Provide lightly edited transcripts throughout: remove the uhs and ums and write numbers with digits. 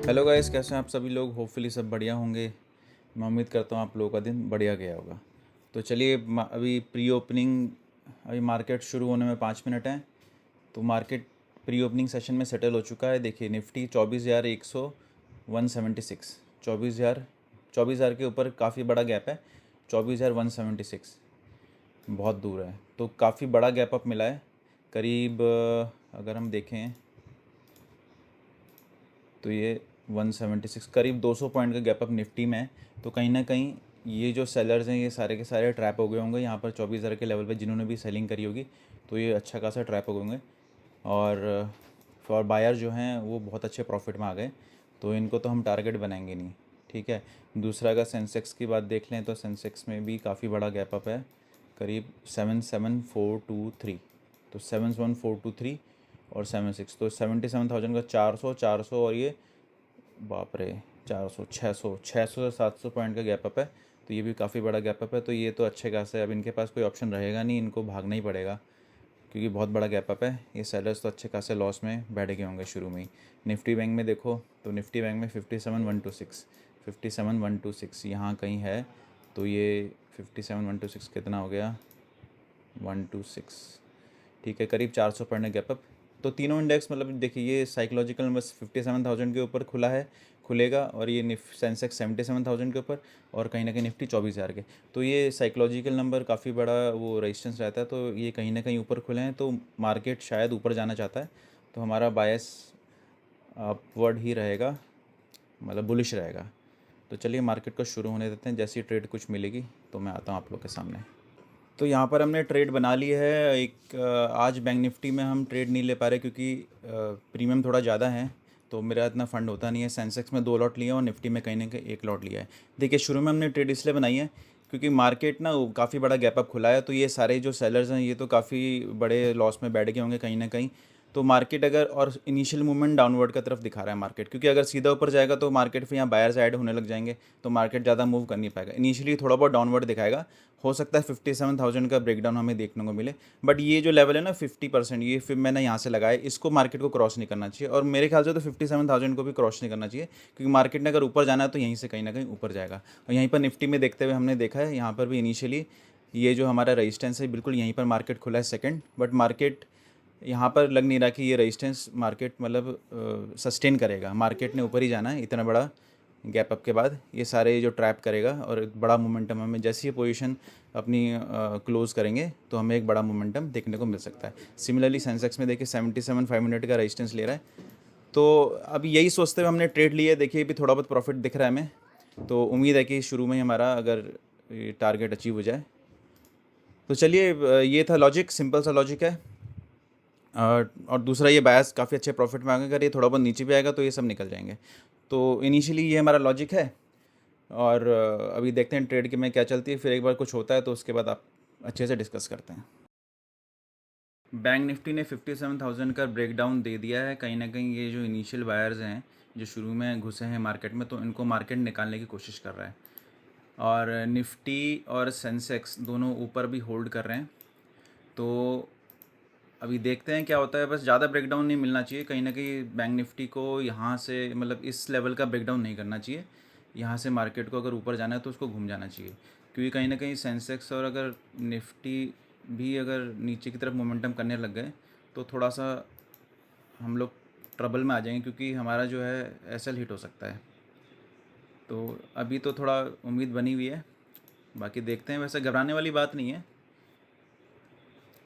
Hello guys, कैसे हैं आप सभी लोग। होपफुली सब बढ़िया होंगे। मैं उम्मीद करता हूँ आप लोगों का दिन बढ़िया गया होगा। तो चलिए, अभी प्री ओपनिंग, अभी मार्केट शुरू होने में 5 मिनट हैं। तो मार्केट प्री ओपनिंग सेशन में सेटल हो चुका है। देखिए, निफ्टी 24,176, 24,000 के ऊपर काफ़ी बड़ा गैप है। 24,176 बहुत दूर है, तो काफ़ी बड़ा गैप अप मिला है। करीब अगर हम देखें तो ये 176 करीब 200 पॉइंट का गैप अप निफ्टी में है। तो कहीं ना कहीं ये जो सेलर्स हैं ये सारे के सारे ट्रैप हो गए होंगे यहाँ पर 24,000 के लेवल पे। जिन्होंने भी सेलिंग करी होगी तो ये अच्छा खासा ट्रैप हो गए होंगे। और फॉर बायर जो हैं वो बहुत अच्छे प्रॉफिट में आ गए, तो इनको तो हम टारगेट बनाएंगे नहीं। ठीक है। दूसरा, अगर सेंसेक्स की बात देख लें तो सेंसेक्स में भी काफ़ी बड़ा गैप अप है, करीब 77423। तो 71423 और 76, तो 77,000 का 400 और ये बाप रे 400 600 600 से 700 पॉइंट का गैप अप है। तो ये भी काफ़ी बड़ा गैप अप है। तो ये तो अच्छे खासे, अब इनके पास कोई ऑप्शन रहेगा नहीं, इनको भागना ही पड़ेगा क्योंकि बहुत बड़ा गैप अप है। ये सेलर्स तो अच्छे खासे लॉस में बैठ गए होंगे शुरू में ही। निफ्टी बैंक में देखो तो निफ्टी बैंक में 57,126 यहाँ कहीं है। तो ये 57,126 कितना हो गया, 126, ठीक है, करीब 400 पॉइंट गैप अप। तो तीनों इंडेक्स, मतलब देखिए, ये साइकोलॉजिकल बस 57,000 के ऊपर खुला है, खुलेगा। और ये सेंसेक्स 77,000 के ऊपर, और कहीं ना कहीं निफ्टी 24,000 के। तो ये साइकोलॉजिकल नंबर काफ़ी बड़ा वो रेजिस्टेंस रहता है। तो ये कहीं ना कहीं ऊपर खुले हैं, तो मार्केट शायद ऊपर जाना चाहता है। तो हमारा बायस अपवर्ड ही रहेगा, मतलब बुलिश रहेगा। तो चलिए मार्केट को शुरू होने देते हैं। जैसी ट्रेड कुछ मिलेगी तो मैं आता हूँ आप लोग के सामने। तो यहाँ पर हमने ट्रेड बना ली है। एक आज बैंक निफ्टी में हम ट्रेड नहीं ले पा रहे क्योंकि प्रीमियम थोड़ा ज़्यादा है, तो मेरा इतना फ़ंड होता नहीं है। सेंसेक्स में 2 लॉट लिए और निफ्टी में कहीं ना कहीं 1 लॉट लिया है। देखिए, शुरू में हमने ट्रेड इसलिए बनाई है क्योंकि मार्केट ना काफ़ी बड़ा गैप अप खुला है। तो ये सारे जो सेलर्स हैं ये तो काफ़ी बड़े लॉस में बैठ गए होंगे कहीं ना कहीं। तो मार्केट अगर, और इनिशियल मूवमेंट डाउनवर्ड का तरफ दिखा रहा है मार्केट, क्योंकि अगर सीधा ऊपर जाएगा तो मार्केट फिर यहाँ बायर्स ऐड होने लग जाएंगे, तो मार्केट ज़्यादा मूव कर नहीं पाएगा। इनिशियली थोड़ा बहुत डाउनवर्ड दिखाएगा, हो सकता है 57,000 का ब्रेकडाउन हमें देखने को मिले। बट ये जो लेवल है ना 50%, ये फिर मैंने यहाँ से लगाया, इसको मार्केट को क्रॉस नहीं करना चाहिए। और मेरे ख्याल से तो 57,000 को भी क्रॉस नहीं करना चाहिए, क्योंकि मार्केट ने अगर ऊपर जाना है तो यहीं से कहीं ना कहीं ऊपर जाएगा। और यहीं पर निफ्टी में देखते हुए हमने देखा है, यहाँ पर भी इनिशियली ये जो हमारा रेजिस्टेंस है बिल्कुल यहीं पर मार्केट खुला है सेकंड। बट मार्केट यहाँ पर लग नहीं रहा कि ये रेजिस्टेंस मार्केट मतलब सस्टेन करेगा। मार्केट ने ऊपर ही जाना है इतना बड़ा गैप अप के बाद, ये सारे जो ट्रैप करेगा। और एक बड़ा मोमेंटम हमें, जैसी ये पोजीशन अपनी क्लोज़ करेंगे तो हमें एक बड़ा मोमेंटम देखने को मिल सकता है। सिमिलरली सेंसेक्स में देखिए 77,500 का रेजिस्टेंस ले रहा है। तो अब यही सोचते हुए हमने ट्रेड लिया है। देखिए भी थोड़ा बहुत प्रॉफिट दिख रहा है हमें, तो उम्मीद है कि शुरू में ही हमारा अगर टारगेट अचीव हो जाए। तो चलिए, ये था लॉजिक, सिंपल सा लॉजिक है। और दूसरा, ये बायस काफ़ी अच्छे प्रॉफिट में आ गए। अगर ये थोड़ा बहुत नीचे भी आएगा तो ये सब निकल जाएंगे। तो इनिशियली ये हमारा लॉजिक है। और अभी देखते हैं ट्रेड के में क्या चलती है, फिर एक बार कुछ होता है तो उसके बाद आप अच्छे से डिस्कस करते हैं। बैंक निफ्टी ने 57,000 का ब्रेकडाउन दे दिया है। कहीं ना कहीं ये जो इनिशियल बायर्स हैं जो शुरू में घुसे हैं मार्केट में, तो इनको मार्केट निकालने की कोशिश कर रहा है। और निफ्टी और सेंसेक्स दोनों ऊपर भी होल्ड कर रहे हैं। तो अभी देखते हैं क्या होता है। बस ज़्यादा ब्रेकडाउन नहीं मिलना चाहिए। कहीं ना कहीं बैंक निफ्टी को यहाँ से, मतलब इस लेवल का ब्रेकडाउन नहीं करना चाहिए। यहाँ से मार्केट को अगर ऊपर जाना है तो उसको घूम जाना चाहिए, क्योंकि कहीं ना कहीं सेंसेक्स और अगर निफ्टी भी अगर नीचे की तरफ मोमेंटम करने लग गए तो थोड़ा सा हम लोग ट्रबल में आ जाएंगे, क्योंकि हमारा जो है एसएल हिट हो सकता है। तो अभी तो थोड़ा उम्मीद बनी हुई है, बाकी देखते हैं। वैसे घबराने वाली बात नहीं है।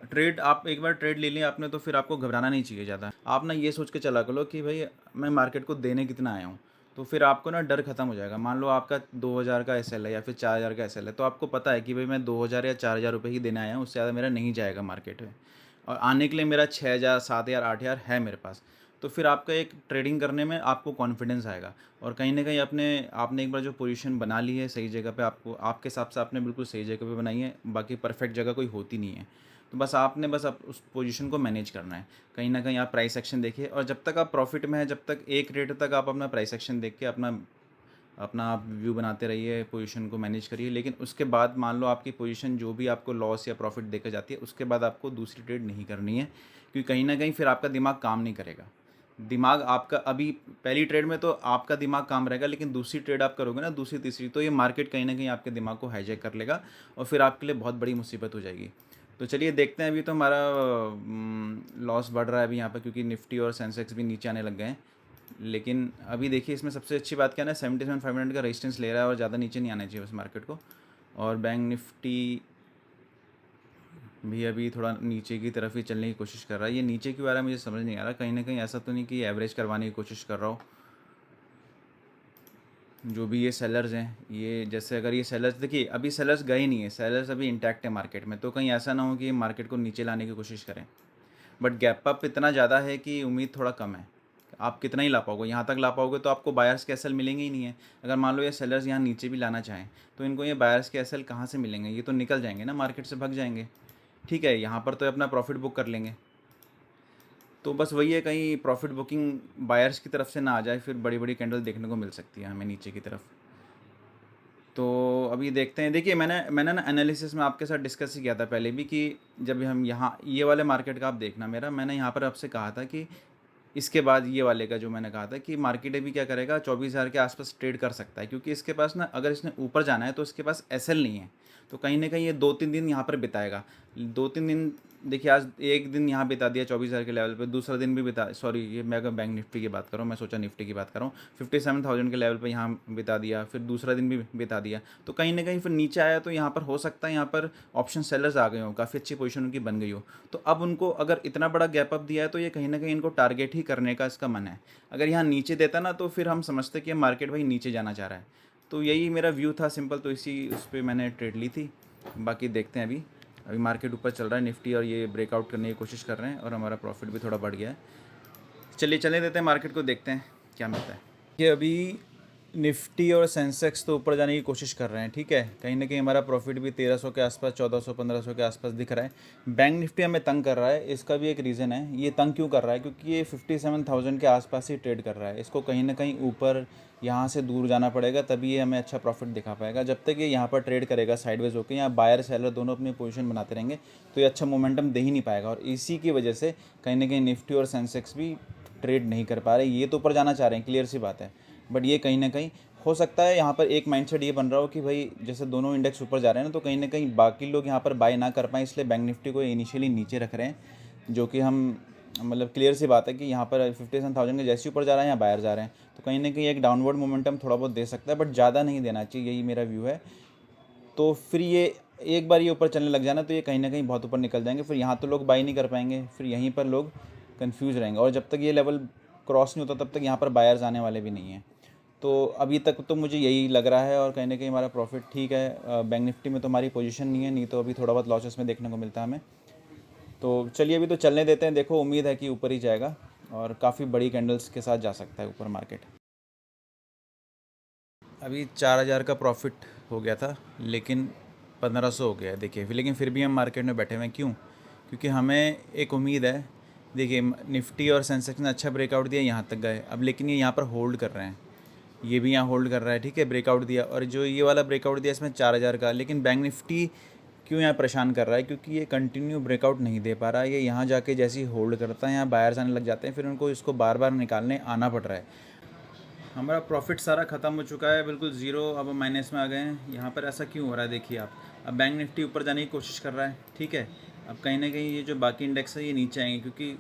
ट्रेड, आप एक बार ट्रेड ले लिया आपने तो फिर आपको घबराना नहीं चाहिए ज़्यादा। आप ना ये सोच के चला करो कि भाई मैं मार्केट को देने कितना आया हूँ, तो फिर आपको ना डर खत्म हो जाएगा। मान लो आपका 2,000 का एसएल है या फिर 4,000 का एसएल है, तो आपको पता है कि भाई मैं 2,000 या 4,000 रुपये ही देने आया हूँ, उससे ज़्यादा मेरा नहीं जाएगा मार्केट में। और आने के लिए मेरा 6,000 7,000 8,000 है मेरे पास। तो फिर आपका एक ट्रेडिंग करने में आपको कॉन्फिडेंस आएगा। और कहीं ना कहीं आपने एक बार जो पोजीशन बना ली है सही जगह पे, आपको आपके हिसाब से आपने बिल्कुल सही जगह पे बनाई है। बाकी परफेक्ट जगह कोई होती नहीं है। तो बस आपने बस आप उस पोजीशन को मैनेज करना है। कहीं ना कहीं आप प्राइस एक्शन देखिए, और जब तक आप प्रॉफिट में है, जब तक एक रेट तक आप अपना प्राइस एक्शन देख के अपना अपना आप व्यू बनाते रहिए, पोजीशन को मैनेज करिए। लेकिन उसके बाद मान लो आपकी पोजीशन जो भी आपको लॉस या प्रॉफिट देकर जाती है, उसके बाद आपको दूसरी ट्रेड नहीं करनी है, क्योंकि कहीं ना कहीं फिर आपका दिमाग काम नहीं करेगा। दिमाग आपका अभी पहली ट्रेड में तो आपका दिमाग काम रहेगा, लेकिन दूसरी ट्रेड आप करोगे ना, दूसरी तीसरी, तो ये मार्केट कहीं ना कहीं आपके दिमाग को हाईजैक कर लेगा और फिर आपके लिए बहुत बड़ी मुसीबत हो जाएगी। तो चलिए देखते हैं। अभी तो हमारा लॉस बढ़ रहा है अभी यहाँ पर, क्योंकि निफ्टी और सेंसेक्स भी नीचे आने लग गए हैं। लेकिन अभी देखिए इसमें सबसे अच्छी बात क्या है ना, 77,500 का रेजिस्टेंस ले रहा है और ज़्यादा नीचे नहीं आना चाहिए बस मार्केट को। और बैंक निफ्टी भी अभी थोड़ा नीचे की तरफ ही चलने की कोशिश कर रहा है। ये नीचे क्यों आ रहा है मुझे समझ नहीं आ रहा। कहीं ना कहीं ऐसा तो नहीं कि एवरेज करवाने की कोशिश कर रहा हो। जो भी ये सेलर्स हैं, ये जैसे अगर ये सेलर्स, देखिए अभी सेलर्स गए नहीं है, सेलर्स अभी इंटैक्ट है मार्केट में, तो कहीं ऐसा ना हो कि ये मार्केट को नीचे लाने की कोशिश करें। बट गैप अप इतना ज़्यादा है कि उम्मीद थोड़ा कम है। आप कितना ही ला पाओगे, यहाँ तक ला पाओगे तो आपको बायर्स के एसएल मिलेंगे ही नहीं है। अगर मान लो ये सेलर्स यहाँ नीचे भी लाना चाहें तो इनको ये बायर्स के एसएल कहाँ से मिलेंगे, ये तो निकल जाएंगे ना, मार्केट से भाग जाएंगे। ठीक है, यहाँ पर तो अपना प्रॉफिट बुक कर लेंगे। तो बस वही है, कहीं प्रॉफिट बुकिंग बायर्स की तरफ से ना आ जाए, फिर बड़ी बड़ी कैंडल देखने को मिल सकती है हमें नीचे की तरफ। तो अभी देखते हैं। देखिए मैंने ना एनालिसिस में आपके साथ डिस्कस ही किया था पहले भी कि जब हम यहाँ ये वाले मार्केट का आप देखना मेरा, मैंने यहाँ पर आपसे कहा था कि इसके बाद ये वाले का जो मैंने कहा था कि मार्केट अभी क्या करेगा, 24,000 के आसपास ट्रेड कर सकता है, क्योंकि इसके पास ना, अगर इसने ऊपर जाना है तो इसके पास एसएल नहीं है। तो कहीं ना कहीं ये 2-3 दिन यहाँ पर बिताएगा। 2-3 दिन, देखिए आज एक दिन यहाँ बिता दिया 24,000 के लेवल पे, दूसरा दिन भी बिता, सॉरी ये मैं अगर बैंक निफ्टी की बात कर रहा हूँ, मैं सोचा निफ्टी की बात कर रहा हूँ, 57,000 के लेवल पे यहाँ बिता दिया, फिर दूसरा दिन भी बिता दिया। तो कहीं ना कहीं फिर नीचे आया तो यहाँ पर हो सकता है यहाँ पर ऑप्शन सेलर्स आ गए हो, काफ़ी अच्छी पोजीशन उनकी बन गई हो। तो अब उनको अगर इतना बड़ा गैप अप दिया है तो ये कहीं ना कहीं इनको टारगेट ही करने का इसका मन है। अगर यहाँ नीचे देता ना तो फिर हम समझते कि मार्केट भाई नीचे जाना चाह रहा है। तो यही मेरा व्यू था सिंपल, तो इसी उस पर मैंने ट्रेड ली थी। बाकी देखते हैं। अभी मार्केट ऊपर चल रहा है, निफ्टी और ये ब्रेकआउट करने की कोशिश कर रहे हैं और हमारा प्रॉफिट भी थोड़ा बढ़ गया है। चलिए चलने देते हैं मार्केट को, देखते हैं क्या मिलता है। ये अभी निफ्टी और सेंसेक्स तो ऊपर जाने की कोशिश कर रहे हैं, ठीक है। कहीं ना कहीं हमारा प्रॉफिट भी 1300 के आसपास, 1400 1500 के आसपास दिख रहा है। बैंक निफ्टी हमें तंग कर रहा है, इसका भी एक रीज़न है। ये तंग क्यों कर रहा है, क्योंकि ये 57,000 के आसपास ही ट्रेड कर रहा है। इसको कहीं ना कहीं ऊपर यहाँ से दूर जाना पड़ेगा, तभी ये हमें अच्छा प्रॉफिट दिखा पाएगा। जब तक ये यहाँ पर ट्रेड करेगा साइडवेज होकर, यहाँ बायर सेलर दोनों अपनी पोजीशन बनाते रहेंगे, तो ये अच्छा मोमेंटम दे ही नहीं पाएगा। और इसी की वजह से कहीं ना कहीं निफ्टी और सेंसेक्स भी ट्रेड नहीं कर पा रहे। ये तो ऊपर जाना चाह रहे हैं, क्लियर सी बात है, बट ये कहीं ना कहीं हो सकता है यहाँ पर एक माइंडसेट ये बन रहा हो कि भाई जैसे दोनों इंडेक्स ऊपर जा रहे हैं ना, तो कहीं ना कहीं बाकी लोग यहाँ पर बाय ना कर पाएँ, इसलिए बैंक निफ्टी को इनिशियली नीचे रख रहे हैं। जो कि हम मतलब क्लियर सी बात है कि यहाँ पर 57,000 के जैसे ऊपर जा रहा है यहाँ बाहर जा रहे हैं, तो कहीं ना कहीं एक डाउनवर्ड मोमेंटम थोड़ा बहुत दे सकता है, बट ज़्यादा नहीं देना चाहिए, यही मेरा व्यू है। तो फिर ये एक बार ये ऊपर चलने लग जाना तो ये कहीं ना कहीं बहुत ऊपर निकल जाएंगे, फिर यहाँ तो लोग बाई नहीं कर पाएंगे, फिर यहीं पर लोग कन्फ्यूज़ रहेंगे। और जब तक ये लेवल क्रॉस नहीं होता तब तक यहाँ पर बायर्स आने वाले भी नहीं हैं। तो अभी तक तो मुझे यही लग रहा है, और कहीं ना कहीं हमारा प्रॉफिट ठीक है। बैंक निफ्टी में तो हमारी पोजीशन नहीं है, नहीं तो अभी थोड़ा बहुत लॉसेस में देखने को मिलता है हमें। तो चलिए अभी तो चलने देते हैं। देखो उम्मीद है कि ऊपर ही जाएगा और काफ़ी बड़ी कैंडल्स के साथ जा सकता है ऊपर मार्केट। अभी 4,000 का प्रॉफिट हो गया था, लेकिन 1,500 हो गया है। देखिए लेकिन फिर भी हम मार्केट में बैठे हुए हैं, क्यों? क्योंकि हमें एक उम्मीद है। देखिए निफ्टी और सेंसेक्स ने अच्छा ब्रेकआउट दिया, यहाँ तक गए अब, लेकिन ये यहाँ पर होल्ड कर रहे हैं। ये भी यहाँ होल्ड कर रहा है, ठीक है, ब्रेकआउट दिया। और जो ये वाला ब्रेकआउट दिया इसमें 4,000 का, लेकिन बैंक निफ्टी क्यों यहाँ परेशान कर रहा है? क्योंकि ये कंटिन्यू ब्रेकआउट नहीं दे पा रहा है। ये यहाँ जाके जैसे ही होल्ड करता है यहाँ बायर्स आने लग जाते हैं, फिर उनको इसको बार बार निकालने आना पड़ रहा है। हमारा प्रॉफिट सारा ख़त्म हो चुका है, बिल्कुल ज़ीरो, अब हम माइनस में आ गए हैं। यहाँ पर ऐसा क्यों हो रहा है देखिए आप। अब बैंक निफ्टी ऊपर जाने की कोशिश कर रहा है, ठीक है। अब कहीं ना कहीं ये जो बाकी इंडेक्स है ये नीचे आएंगे, क्योंकि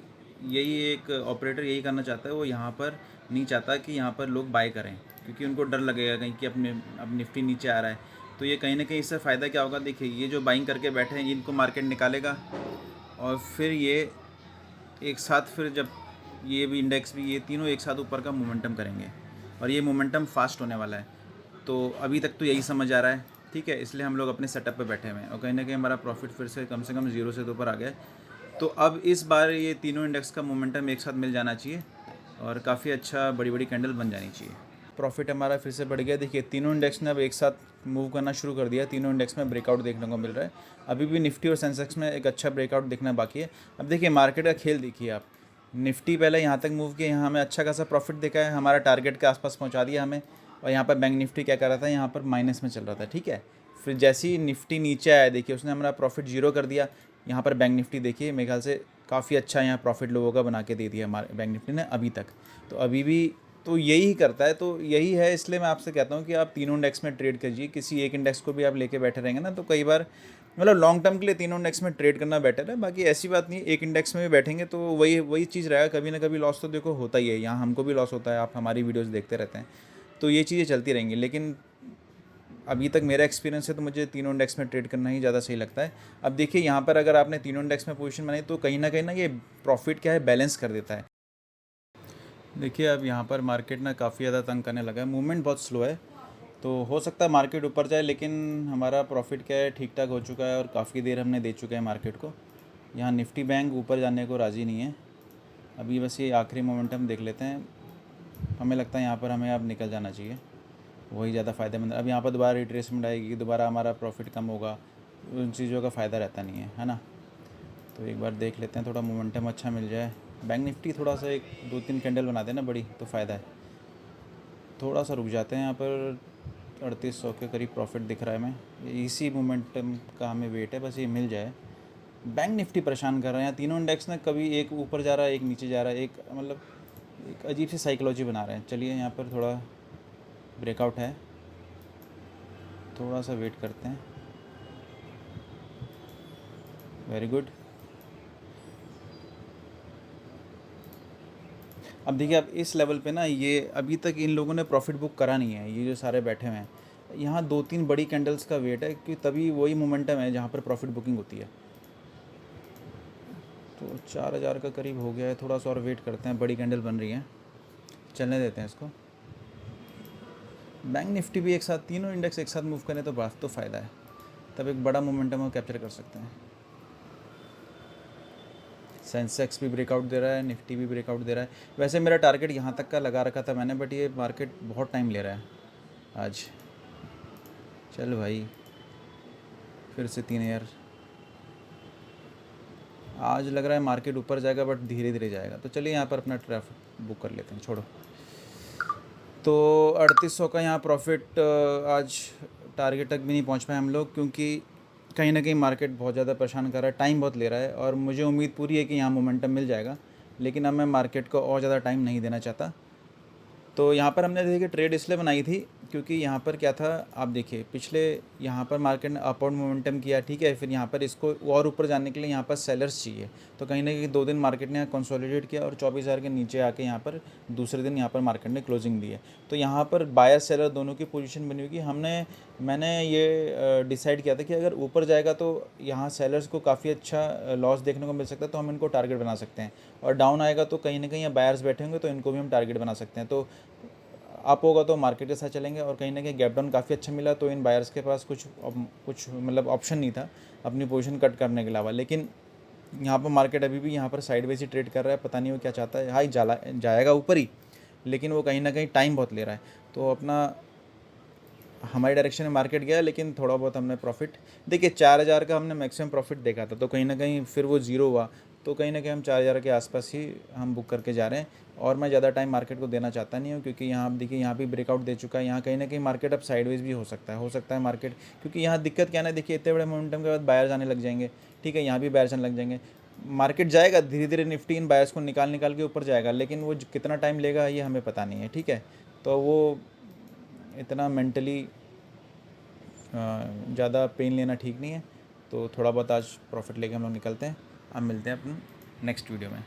यही एक ऑपरेटर यही करना चाहता है। वो यहाँ पर नहीं चाहता कि यहाँ पर लोग बाय करें, क्योंकि उनको डर लगेगा कहीं कि अब निफ्टी नीचे आ रहा है। तो ये कहीं ना कहीं इससे फ़ायदा क्या होगा, देखिए ये जो बाइंग करके बैठे हैं इनको मार्केट निकालेगा, और फिर ये एक साथ, फिर जब ये भी इंडेक्स भी, ये तीनों एक साथ ऊपर का मोमेंटम करेंगे, और ये मोमेंटम फास्ट होने वाला है। तो अभी तक तो यही समझ आ रहा है, ठीक है। इसलिए हम लोग अपने सेटअप पे बैठे हुए हैं, और कहीं ना कहीं हमारा प्रॉफिट फिर से कम ज़ीरो से तो ऊपर आ गया है। तो अब इस बार ये तीनों इंडेक्स का मोमेंटम एक साथ मिल जाना चाहिए, और काफ़ी अच्छा बड़ी बड़ी कैंडल बन जानी चाहिए। प्रॉफिट हमारा फिर से बढ़ गया। देखिए तीनों इंडेक्स ने अब एक साथ मूव करना शुरू कर दिया, तीनों इंडेक्स में ब्रेकआउट देखने को मिल रहा है। अभी भी निफ्टी और सेंसेक्स में एक अच्छा ब्रेकआउट दिखना बाकी है। अब देखिए मार्केट का खेल देखिए आप। निफ्टी पहले यहाँ तक मूव किया, यहाँ हमें अच्छा खासा प्रॉफिट दिखा है, हमारा टारगेट के आसपास पहुँचा दिया हमें। और यहाँ पर बैंक निफ्टी क्या कर रहा था, यहाँ पर माइनस में चल रहा था, ठीक है। फिर जैसे ही निफ्टी नीचे आया देखिए उसने हमारा प्रॉफिट जीरो कर दिया। यहाँ पर बैंक निफ्टी देखिए मेरे ख्याल से काफ़ी अच्छा यहाँ प्रॉफिट लोगों का बना के दे दिया हमारे बैंक निफ्टी ने अभी तक। तो अभी भी तो यही करता है, तो यही है, इसलिए मैं आपसे कहता हूँ कि आप तीनों इंडेक्स में ट्रेड कीजिए। किसी एक इंडेक्स को भी आप लेके बैठे रहेंगे ना, तो कई बार मतलब लॉन्ग टर्म के लिए तीनों इंडेक्स में ट्रेड करना बेटर है। बाकी ऐसी बात नहीं, एक इंडेक्स में भी बैठेंगे तो वही वही चीज़ रहेगा, कभी ना कभी लॉस तो देखो होता ही है। यहाँ हमको भी लॉस होता है, आप हमारी वीडियोज़ देखते रहते हैं, तो ये चीज़ें चलती रहेंगी। लेकिन अभी तक मेरा एक्सपीरियंस है तो मुझे तीनों इंडेक्स में ट्रेड करना ही ज़्यादा सही लगता है। अब देखिए यहाँ पर अगर आपने तीनों इंडेक्स में पोजीशन बनाई तो कहीं ना ये प्रॉफिट क्या है, बैलेंस कर देता है। देखिए अब यहाँ पर मार्केट ना काफ़ी ज़्यादा तंग करने लगा है, मूवमेंट बहुत स्लो है, तो हो सकता है मार्केट ऊपर जाए, लेकिन हमारा प्रॉफिट क्या है, ठीक ठाक हो चुका है और काफ़ी देर हमने दे चुके हैं मार्केट को। यहाँ निफ्टी बैंक ऊपर जाने को राज़ी नहीं है अभी, बस ये आखिरी मोमेंटम देख लेते हैं। हमें लगता है यहाँ पर हमें अब निकल जाना चाहिए, वही ज़्यादा फ़ायदेमंद। अब यहाँ पर दोबारा रिट्रेसमेंट आएगी, दोबारा हमारा प्रॉफिट कम होगा, उन चीज़ों का फ़ायदा रहता नहीं है ना। तो एक बार देख लेते हैं, थोड़ा मोमेंटम अच्छा मिल जाए। बैंक निफ्टी थोड़ा सा 1-2-3 कैंडल बना देना बड़ी, तो फ़ायदा है। थोड़ा सा रुक जाते हैं, यहाँ पर 3800 के करीब प्रॉफिट दिख रहा है हमें, इसी मोमेंटम का हमें वेट है, बस ये मिल जाए। बैंक निफ्टी परेशान कर रहे हैं, तीनों इंडेक्स ना कभी एक ऊपर जा रहा है, एक नीचे जा रहा है, एक मतलब एक अजीब सी साइकोलॉजी बना रहे हैं। चलिए यहाँ पर थोड़ा ब्रेकआउट है, थोड़ा सा वेट करते हैं। Very good. अब देखिए, अब इस लेवल पे ना ये अभी तक इन लोगों ने प्रॉफिट बुक करा नहीं है, ये जो सारे बैठे हुए हैं। यहाँ 2-3 बड़ी कैंडल्स का वेट है, कि तभी वही मोमेंटम है जहाँ पर प्रॉफिट बुकिंग होती है। तो 4000 का करीब हो गया है, थोड़ा सा और वेट करते हैं, बड़ी कैंडल बन रही है, चलने देते हैं इसको। बैंक निफ्टी भी एक साथ, तीनों इंडेक्स एक साथ मूव करें तो बात तो फ़ायदा है, तब एक बड़ा मोमेंटम हम कैप्चर कर सकते हैं। सेंसेक्स भी ब्रेकआउट दे रहा है, निफ्टी भी ब्रेकआउट दे रहा है। वैसे मेरा टारगेट यहाँ तक का लगा रखा था मैंने, बट ये मार्केट बहुत टाइम ले रहा है आज। चल भाई, फिर से 3000। आज लग रहा है मार्केट ऊपर जाएगा, बट धीरे धीरे जाएगा। तो चलिए यहाँ पर अपना ट्रैफिक बुक कर लेते हैं, छोड़ो। तो 3800 का यहाँ प्रॉफिट, आज टारगेट तक भी नहीं पहुँच पाए हम लोग, क्योंकि कहीं ना कहीं मार्केट बहुत ज़्यादा परेशान कर रहा है, टाइम बहुत ले रहा है, और मुझे उम्मीद पूरी है कि यहाँ मोमेंटम मिल जाएगा। लेकिन अब मैं मार्केट को और ज़्यादा टाइम नहीं देना चाहता। तो यहाँ पर हमने देखिए ट्रेड इसलिए बनाई थी, क्योंकि यहाँ पर क्या था, आप देखिए पिछले यहाँ पर मार्केट ने अपवर्ड मोमेंटम किया, ठीक है, फिर यहाँ पर इसको और ऊपर जाने के लिए यहाँ पर सेलर्स चाहिए। तो कहीं ना कहीं 2 दिन मार्केट ने यहाँ कंसोलिडेट किया, और 24,000 के नीचे आके यहाँ पर दूसरे दिन यहाँ पर मार्केट ने क्लोजिंग दी है। तो यहाँ पर बायर सेलर दोनों की पोजीशन बनी हुई कि मैंने ये डिसाइड किया था कि अगर ऊपर जाएगा तो यहाँ सेलर्स को काफ़ी अच्छा लॉस देखने को मिल सकता है, तो हम इनको टारगेट बना सकते हैं। और डाउन आएगा तो कहीं ना कहीं बायर्स बैठे होंगे, तो इनको भी हम टारगेट बना सकते हैं। तो अप होगा तो मार्केट के साथ चलेंगे, और कहीं ना कहीं गैप डाउन काफ़ी अच्छा मिला, तो इन बायर्स के पास कुछ मतलब ऑप्शन नहीं था अपनी पोजीशन कट करने के अलावा। लेकिन यहाँ पर मार्केट अभी भी यहाँ पर साइडवेज ही ट्रेड कर रहा है, पता नहीं वो क्या चाहता है। हाई जाएगा ऊपर ही, लेकिन वो कहीं ना कहीं टाइम बहुत ले रहा है। तो अपना हमारी डायरेक्शन में मार्केट गया, लेकिन थोड़ा बहुत हमने प्रॉफिट, देखिए 4000 का हमने मैक्सिमम प्रॉफिट देखा था, तो कहीं ना कहीं फिर वो ज़ीरो हुआ, तो कहीं ना कहीं हम 4000 के आसपास ही हम बुक करके जा रहे हैं। और मैं ज़्यादा टाइम मार्केट को देना चाहता नहीं हूँ, क्योंकि यहाँ आप देखिए यहाँ भी ब्रेकआउट दे चुका है। यहाँ कहीं ना कहीं मार्केट अब साइडवेज भी हो सकता है मार्केट, क्योंकि यहाँ दिक्कत क्या है ना, देखिए इतने बड़े मोमेंटम के बाद बायर जाने लग जाएंगे, ठीक है, यहाँ भी बायर जाने लग जाएंगे। मार्केट जाएगा धीरे धीरे, निफ्टी इन बायर्स को निकाल के ऊपर जाएगा, लेकिन वो कितना टाइम लेगा ये हमें पता नहीं है, ठीक है। तो वो इतना मेंटली ज़्यादा पेन लेना ठीक नहीं है। तो थोड़ा बहुत आज प्रॉफिट लेके हम लोग निकलते हैं। अब मिलते हैं अपन नेक्स्ट वीडियो में।